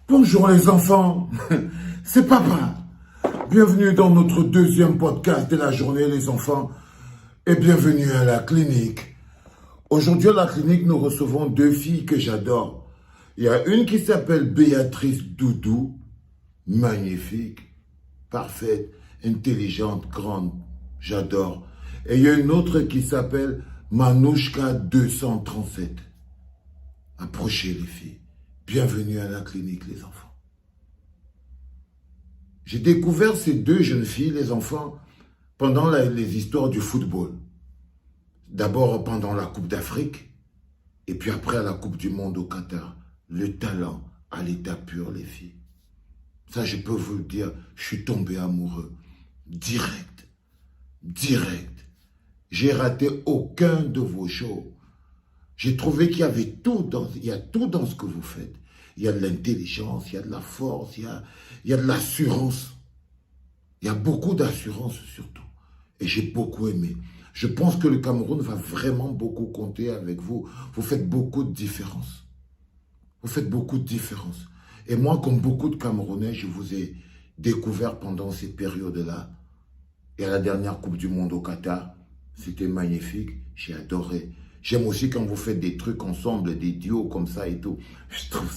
Bonjour les enfants, c'est papa. Bienvenue dans notre deuxième podcast de la journée les enfants et bienvenue à la clinique. Aujourd'hui à la clinique nous recevons deux filles que j'adore. Il y a une qui s'appelle Béatrice Doudou, magnifique, parfaite, intelligente, grande, j'adore. Et il y a une autre qui s'appelle Manouchka 237. Approchez les filles. Bienvenue à la clinique, les enfants. J'ai découvert ces deux jeunes filles, les enfants, pendant les histoires du football. D'abord pendant la Coupe d'Afrique, et puis après la Coupe du Monde au Qatar. Le talent à l'état pur, les filles. Ça, je peux vous le dire, je suis tombé amoureux. Direct. Direct. J'ai raté aucun de vos shows. J'ai trouvé qu'il y avait tout il y a tout dans ce que vous faites. Il y a de l'intelligence, il y a de la force, il y a de l'assurance. Il y a beaucoup d'assurance surtout. Et j'ai beaucoup aimé. Je pense que le Cameroun va vraiment beaucoup compter avec vous. Vous faites beaucoup de différence. Vous faites beaucoup de différence. Et moi, comme beaucoup de Camerounais, je vous ai découvert pendant ces périodes-là. Et à la dernière Coupe du Monde au Qatar, c'était magnifique. J'ai adoré. J'aime aussi quand vous faites des trucs ensemble, des duos comme ça et tout. Je trouve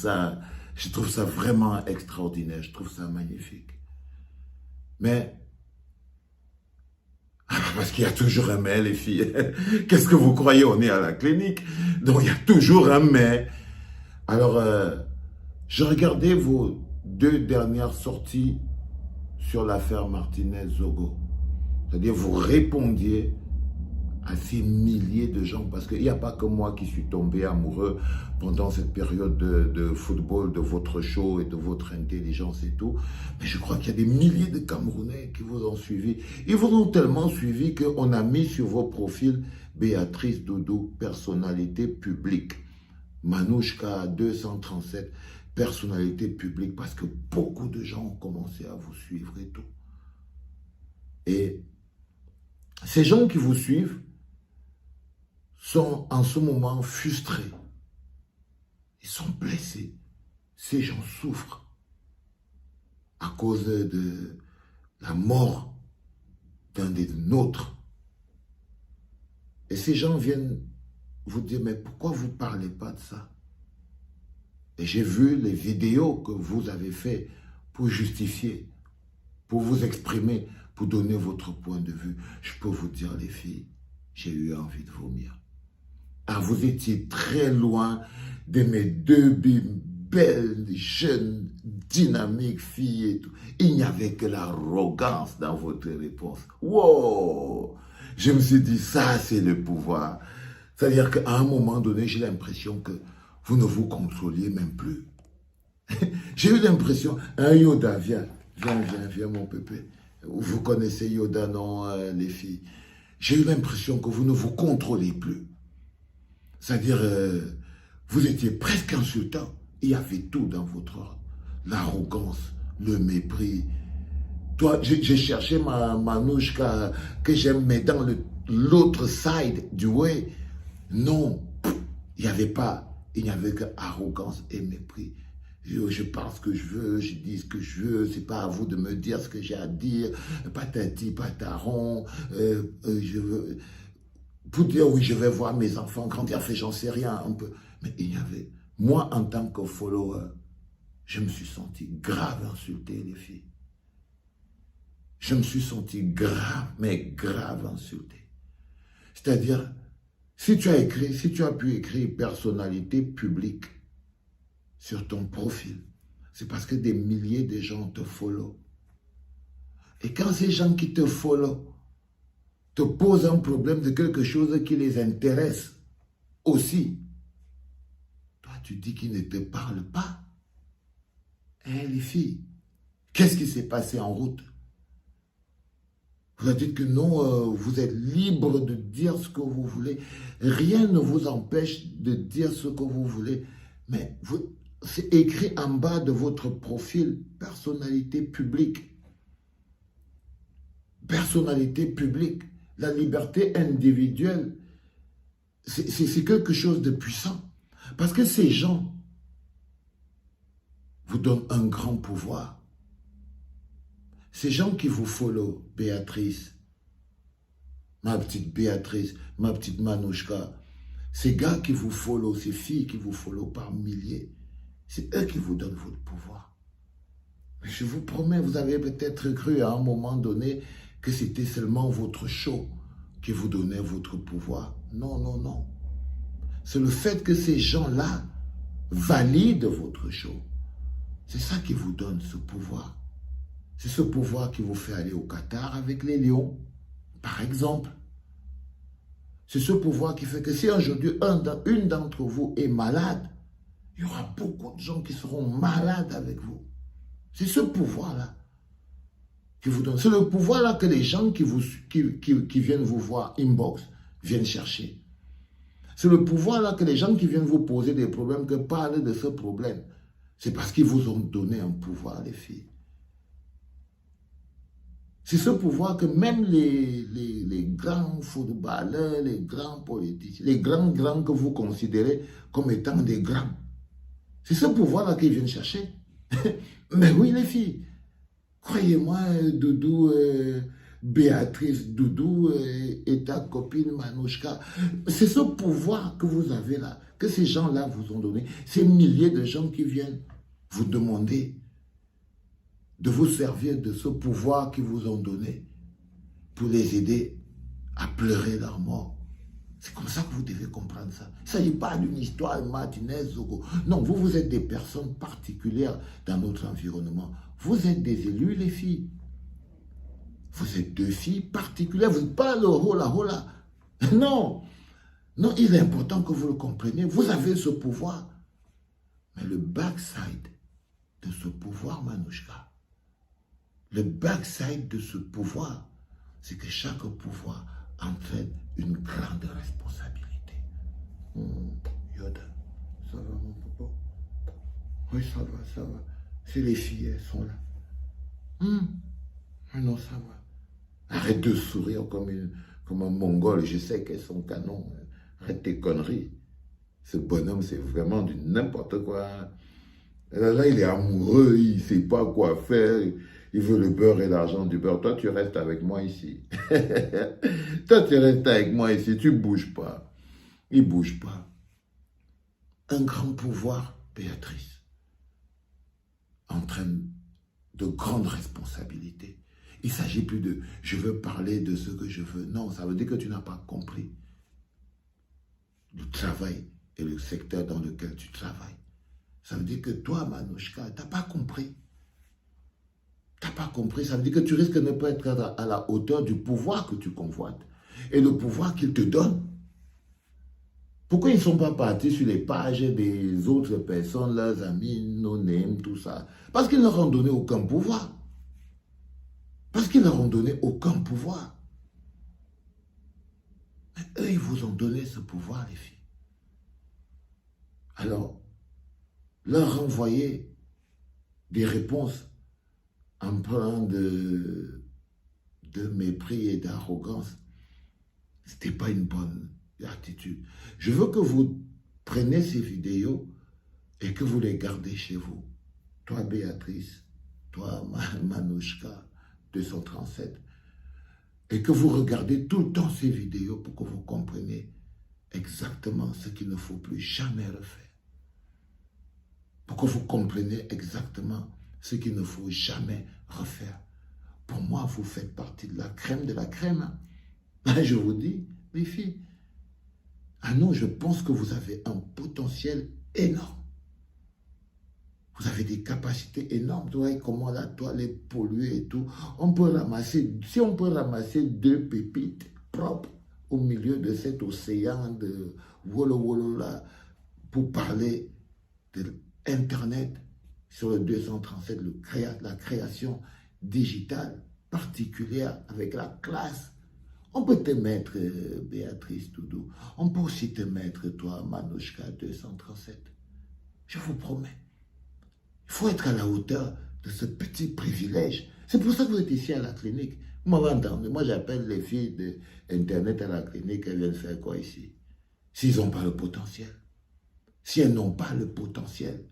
ça vraiment extraordinaire. Je trouve ça magnifique. Mais, parce qu'il y a toujours un mais, les filles. Qu'est-ce que vous croyez? On est à la clinique. Donc, il y a toujours un mais. Alors, je regardais vos deux dernières sorties sur l'affaire Martinez-Zogo. C'est-à-dire, vous répondiez à ces milliers de gens, parce qu'il n'y a pas que moi qui suis tombé amoureux pendant cette période de football, de votre show et de votre intelligence et tout, mais je crois qu'il y a des milliers de Camerounais qui vous ont suivi. Ils vous ont tellement suivi qu'on a mis sur vos profils Béatrice Doudou, personnalité publique, Manouchka 237, personnalité publique, parce que beaucoup de gens ont commencé à vous suivre et tout. Et ces gens qui vous suivent sont en ce moment frustrés. Ils sont blessés. Ces gens souffrent à cause de la mort d'un des nôtres. Et ces gens viennent vous dire, mais pourquoi vous ne parlez pas de ça? Et j'ai vu les vidéos que vous avez faites pour justifier, pour vous exprimer, pour donner votre point de vue. Je peux vous dire, les filles, j'ai eu envie de vomir. Ah, vous étiez très loin de mes deux belles, jeunes, dynamiques filles et tout. Il n'y avait que l'arrogance dans votre réponse. Wow! Je me suis dit, ça, c'est le pouvoir. C'est-à-dire qu'à un moment donné, j'ai l'impression que vous ne vous contrôliez même plus. J'ai eu l'impression, Yoda, viens, mon pépé. Vous connaissez Yoda, non, les filles? J'ai eu l'impression que vous ne vous contrôlez plus. C'est-à-dire, vous étiez presque insultant. Il y avait tout dans votre... L'arrogance, le mépris. Toi, j'ai cherché ma Manouchka que j'aime, mais dans l'autre side du way, non, il n'y avait pas. Il n'y avait que arrogance et mépris. Je parle ce que je veux, je dis ce que je veux, c'est pas à vous de me dire ce que j'ai à dire, patati, pataron, je veux... Pour dire, oui, je vais voir mes enfants grandir, fait, j'en sais rien un peu. Mais il y avait, moi, en tant que follower, je me suis senti grave insulté, les filles. Je me suis senti grave, mais grave insulté. C'est-à-dire, si tu as pu écrire personnalité publique sur ton profil, c'est parce que des milliers de gens te follow. Et quand ces gens qui te follow te posent un problème de quelque chose qui les intéresse aussi, toi tu dis qu'ils ne te parlent pas. Hein, les filles, qu'est-ce qui s'est passé en route? Vous avez dit que non, vous êtes libre de dire ce que vous voulez. Rien ne vous empêche de dire ce que vous voulez. Mais c'est écrit en bas de votre profil, personnalité publique. Personnalité publique. La liberté individuelle, c'est quelque chose de puissant. Parce que ces gens vous donne un grand pouvoir. Ces gens qui vous follow, Béatrice, ma petite Manouchka, ces gars qui vous follow, ces filles qui vous follow par milliers, c'est eux qui vous donnent votre pouvoir. Mais je vous promets, vous avez peut-être cru à un moment donné que c'était seulement votre show qui vous donnait votre pouvoir. Non, non, non. C'est le fait que ces gens-là valident votre show. C'est ça qui vous donne ce pouvoir. C'est ce pouvoir qui vous fait aller au Qatar avec les lions, par exemple. C'est ce pouvoir qui fait que si aujourd'hui une d'entre vous est malade, il y aura beaucoup de gens qui seront malades avec vous. C'est ce pouvoir-là qui vous donne. C'est le pouvoir-là que les gens qui viennent vous voir inbox viennent chercher. C'est le pouvoir-là que les gens qui viennent vous poser des problèmes, que parlent de ce problème. C'est parce qu'ils vous ont donné un pouvoir, les filles. C'est ce pouvoir que même les grands footballeurs, les grands politiciens, les grands que vous considérez comme étant des grands, c'est ce pouvoir-là qu'ils viennent chercher. Mais oui, les filles, croyez-moi, Doudou, Béatrice, Doudou et ta copine Manouchka, c'est ce pouvoir que vous avez là, que ces gens-là vous ont donné, ces milliers de gens qui viennent vous demander de vous servir de ce pouvoir qu'ils vous ont donné pour les aider à pleurer leur mort. C'est comme ça que vous devez comprendre ça. Il ne s'agit pas d'une histoire martinaise. Non, vous êtes des personnes particulières dans notre environnement. Vous êtes des élus, les filles. Vous êtes deux filles particulières. Vous n'êtes pas le hola. Non. Non, il est important que vous le compreniez. Vous avez ce pouvoir. Mais le backside de ce pouvoir, Manouchka, le backside de ce pouvoir, c'est que chaque pouvoir entraîne une grande responsabilité. Yoda, ça va mon papa? Oui, ça va. C'est les filles, elles sont là. Non, ça va. Arrête de sourire comme un mongol, je sais qu'elles sont canons. Arrête tes conneries. Ce bonhomme, c'est vraiment du n'importe quoi. Là, il est amoureux, il ne sait pas quoi faire. Il veut le beurre et l'argent du beurre. Toi, tu restes avec moi ici. Toi, tu restes avec moi ici. Tu ne bouges pas. Il ne bouge pas. Un grand pouvoir, Béatrice, entraîne de grandes responsabilités. Il ne s'agit plus de « je veux parler de ce que je veux ». Non, ça veut dire que tu n'as pas compris le travail et le secteur dans lequel tu travailles. Ça veut dire que toi, Manouchka, tu n'as pas compris. Tu n'as pas compris. Ça veut dire que tu risques de ne pas être à la hauteur du pouvoir que tu convoites et le pouvoir qu'il te donne. Pourquoi ils ne sont pas partis sur les pages des autres personnes, leurs amis, no name, tout ça? Parce qu'ils ne leur ont donné aucun pouvoir. Parce qu'ils ne leur ont donné aucun pouvoir. Mais eux, ils vous ont donné ce pouvoir, les filles. Alors, leur renvoyer des réponses empreint de mépris et d'arrogance, ce n'était pas une bonne attitude. Je veux que vous preniez ces vidéos et que vous les gardez chez vous. Toi, Béatrice, toi, Manouchka 237, et que vous regardez tout le temps ces vidéos pour que vous compreniez exactement ce qu'il ne faut plus jamais refaire. Pour que vous compreniez exactement ce qu'il ne faut jamais refaire. Pour moi, vous faites partie de la crème. Je vous dis, les filles, ah non, je pense que vous avez un potentiel énorme. Vous avez des capacités énormes. Vous voyez comment la toile est polluée et tout. On peut ramasser, si on peut ramasser 2 pépites propres au milieu de cet océan de Wolo là, pour parler de Internet sur le 237, la création digitale particulière avec la classe. On peut te mettre, Béatrice Doudou. On peut aussi te mettre, toi, Manouchka 237. Je vous promets. Il faut être à la hauteur de ce petit privilège. C'est pour ça que vous êtes ici à la clinique. Vous m'avez entendu. Moi, j'appelle les filles d'Internet à la clinique. Elles viennent faire quoi ici? S'ils n'ont pas le potentiel. Si elles n'ont pas le potentiel.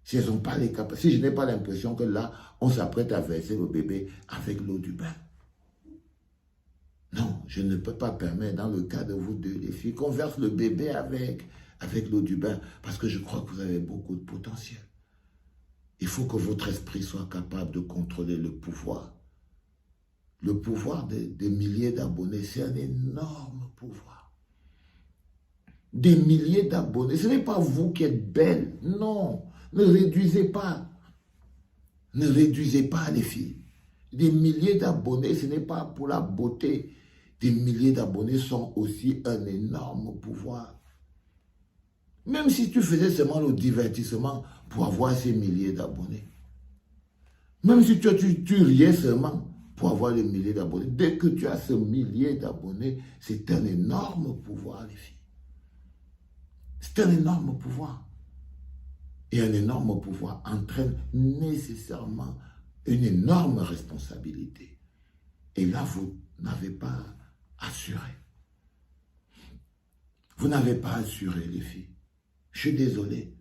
Si elles ont pas les capacités, si je n'ai pas l'impression que là, on s'apprête à verser le bébé avec l'eau du bain. Non, je ne peux pas permettre, dans le cas de vous deux, les filles, qu'on verse le bébé avec l'eau du bain, parce que je crois que vous avez beaucoup de potentiel. Il faut que votre esprit soit capable de contrôler le pouvoir. Le pouvoir des milliers d'abonnés, c'est un énorme pouvoir. Des milliers d'abonnés, ce n'est pas vous qui êtes belle, non, ne réduisez pas. Ne réduisez pas les filles. Des milliers d'abonnés, ce n'est pas pour la beauté. Des milliers d'abonnés sont aussi un énorme pouvoir. Même si tu faisais seulement le divertissement pour avoir ces milliers d'abonnés. Même si tu riais seulement pour avoir les milliers d'abonnés. Dès que tu as ce millier d'abonnés, c'est un énorme pouvoir, les filles. C'est un énorme pouvoir. Et un énorme pouvoir entraîne nécessairement une énorme responsabilité. Et là, vous n'avez pas assuré. Vous n'avez pas assuré, les filles. Je suis désolé.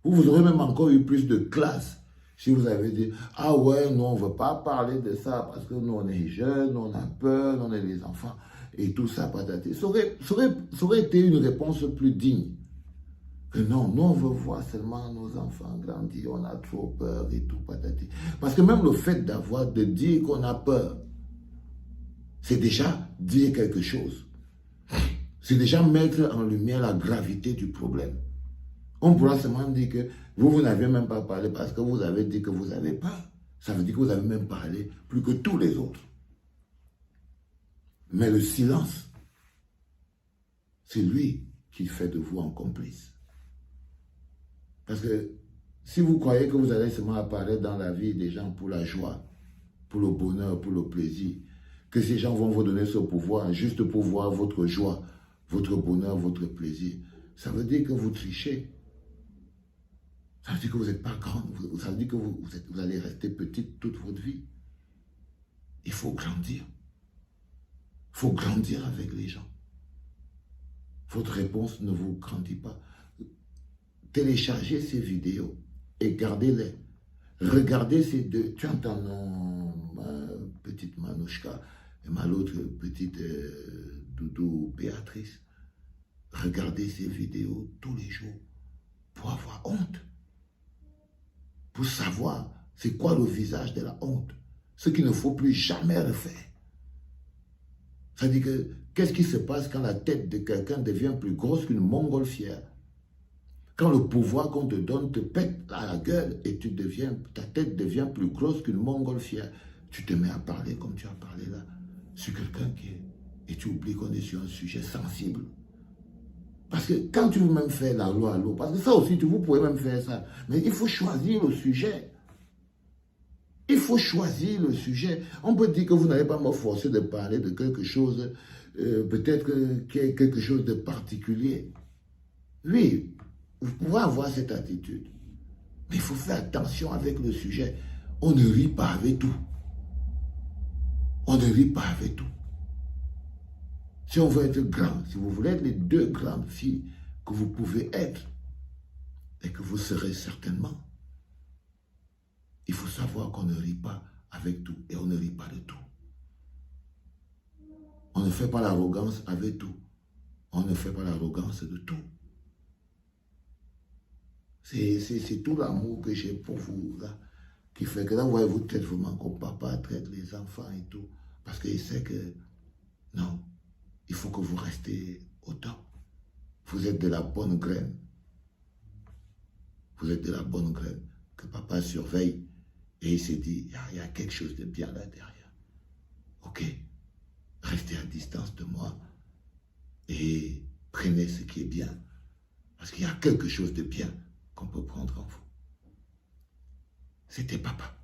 Vous aurez même encore eu plus de classe si vous avez dit « Ah ouais, nous, on ne veut pas parler de ça parce que nous, on est jeunes, on a peur, nous, on est des enfants. » Et tout ça, patati. Ça aurait été une réponse plus digne. Que non, nous on veut voir seulement nos enfants grandir, on a trop peur et tout, patati. Parce que même le fait de dire qu'on a peur, c'est déjà dire quelque chose. C'est déjà mettre en lumière la gravité du problème. On pourra seulement dire que vous n'avez même pas parlé parce que vous avez dit que vous avez peur. Ça veut dire que vous avez même parlé plus que tous les autres. Mais le silence, c'est lui qui fait de vous un complice. Parce que si vous croyez que vous allez seulement apparaître dans la vie des gens pour la joie, pour le bonheur, pour le plaisir, que ces gens vont vous donner ce pouvoir juste pour voir votre joie, votre bonheur, votre plaisir, ça veut dire que vous trichez. Ça veut dire que vous n'êtes pas grande. Ça veut dire que vous allez rester petite toute votre vie. Il faut grandir. Il faut grandir avec les gens. Votre réponse ne vous grandit pas. Téléchargez ces vidéos et gardez-les. Regardez ces deux. Tu entends ma petite Manouchka et ma l'autre petite Doudou Béatrice. Regardez ces vidéos tous les jours pour avoir honte. Pour savoir c'est quoi le visage de la honte. Ce qu'il ne faut plus jamais refaire. C'est-à-dire que qu'est-ce qui se passe quand la tête de quelqu'un devient plus grosse qu'une montgolfière? Quand le pouvoir qu'on te donne te pète à la gueule et ta tête devient plus grosse qu'une montgolfière, tu te mets à parler comme tu as parlé là, sur quelqu'un et tu oublies qu'on est sur un sujet sensible. Parce que quand tu veux même faire la loi à l'eau, parce que ça aussi, vous pouvez même faire ça, mais il faut choisir le sujet. Il faut choisir le sujet. On peut dire que vous n'allez pas me forcer de parler de quelque chose, peut-être qu'il y a quelque chose de particulier. Oui, vous pouvez avoir cette attitude. Mais il faut faire attention avec le sujet. On ne rit pas avec tout. On ne rit pas avec tout. Si on veut être grand, si vous voulez être les deux grandes filles que vous pouvez être, et que vous serez certainement, il faut savoir qu'on ne rit pas avec tout et on ne rit pas de tout. On ne fait pas l'arrogance avec tout. On ne fait pas l'arrogance de tout. C'est tout l'amour que j'ai pour vous, là, qui fait que là, vous voyez, vous traitez vraiment comme papa traite les enfants et tout. Parce qu'il sait que, non, il faut que vous restez au top. Vous êtes de la bonne graine. Vous êtes de la bonne graine que papa surveille. Et il s'est dit, il y a quelque chose de bien là derrière. Ok, restez à distance de moi et prenez ce qui est bien. Parce qu'il y a quelque chose de bien qu'on peut prendre en vous. C'était papa.